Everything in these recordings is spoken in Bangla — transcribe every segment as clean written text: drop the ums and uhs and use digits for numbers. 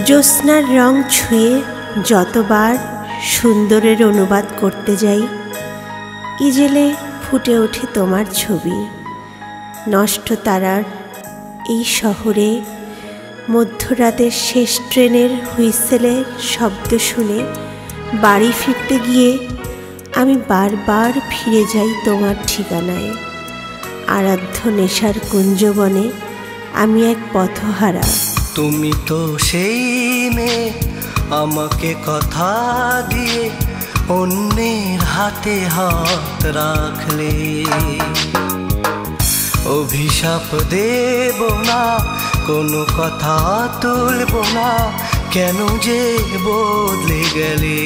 জ্যোৎস্নার রং ছুঁয়ে যতবার সুন্দরের অনুবাদ করতে যাই, ইজেলে ফুটে ওঠে তোমার ছবি। নষ্ট তারার এই শহরে মধ্যরাতের শেষ ট্রেনের হুইসেলের শব্দ শুনে বাড়ি ফিরতে গিয়ে আমি বারবার ফিরে যাই তোমার ঠিকানায়। আরাধ্য নেশার কুঞ্জবনে আমি এক পথহারা। তুমি তো সেই মেয়ে, আমাকে কথা দিয়ে অন্যের হাতে হাত রাখলে। অভিশাপ দেব না, কোনো কথা তুলব না, কেন যে বদলে গেলে।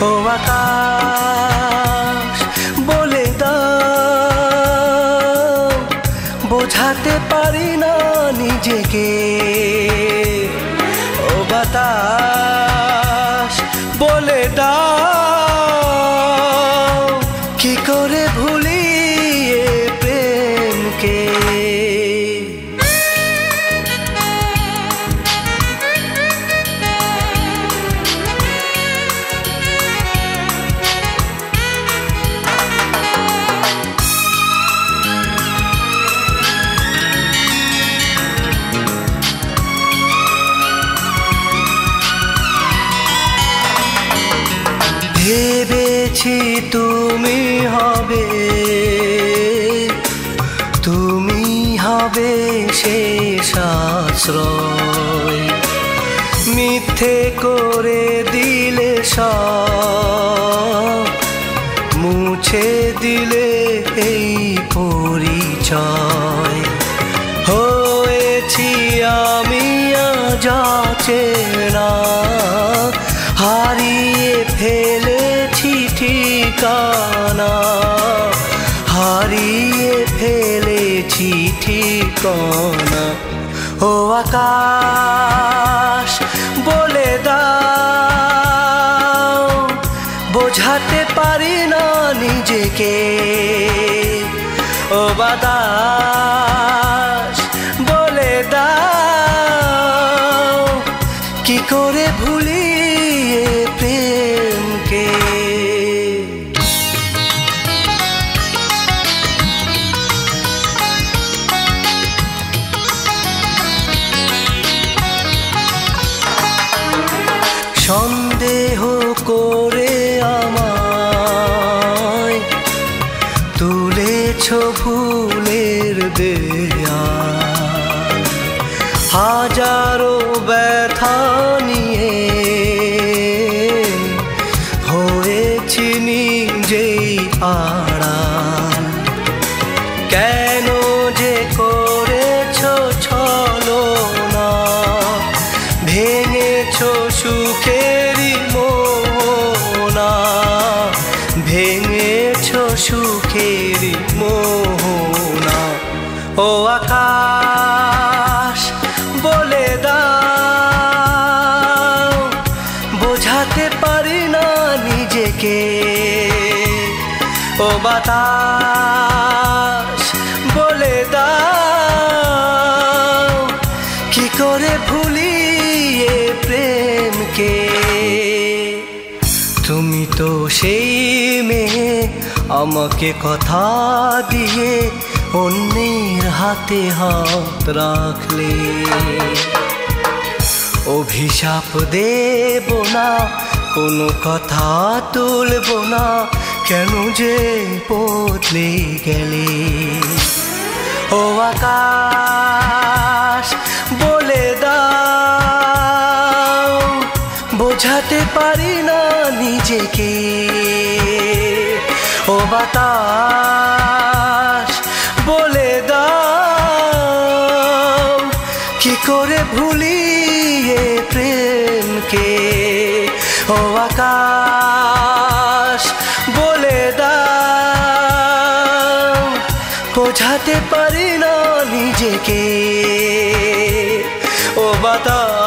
ও আকাশ বলে দাও, বোঝাতে পারি না নিজেকে। ও বাতাস বলে দাও, কি করে ভুলি এ প্রেমকে। ভেবেছি তুমি হবে, তুমি হবে শেষ আশ্রয়। মিথ্যে করে দিলে সব, মুছে দিলে এই পরিচয়। হয়েছি আমি আজ অচেনা, হারিয়ে ফেলেছি ঠিকানা, হারিয়ে ফেলেছি ঠিকানা। ও আকাশ বলে দাও, বোঝাতে পারি না নিজেকে। ও বাতাস বলে দাও, কি করে ভুলি এ প্রেমকে। সন্দেহ করে আমায় তুলেছ ভুলের দেয়াল। হাজারো ব্যথা নিয়ে হয়েছি নিজেই আড়াল। কেন যে করেছ ছলনা, ভেঙেছ সুখেরই মোহনা, ভেঙেছ সুখেরই মোহনা। ও আকাশ বলে দাও, বোঝাতে পারি না নিজেকে। ও বাতাস বলে দাও, কি করে ভুলি এ প্রেমকে। তুমি তো সেই মেয়ে, আমাকে কথা দিয়ে অন্যের হাতে হাত রাখলে। অভিশাপ দেব না, কোনো কথা তুলব না, কেন যে বদলে গেলে। ও আকাশ বলে দাও, বোঝাতে পারি না নিজেকে। ও বাতাস বলে দাও, কি করে ভুলি এ প্রেমকে। ও আকাশ বলে দাও, বোঝাতে পারি না নিজেকে। ও বাতাস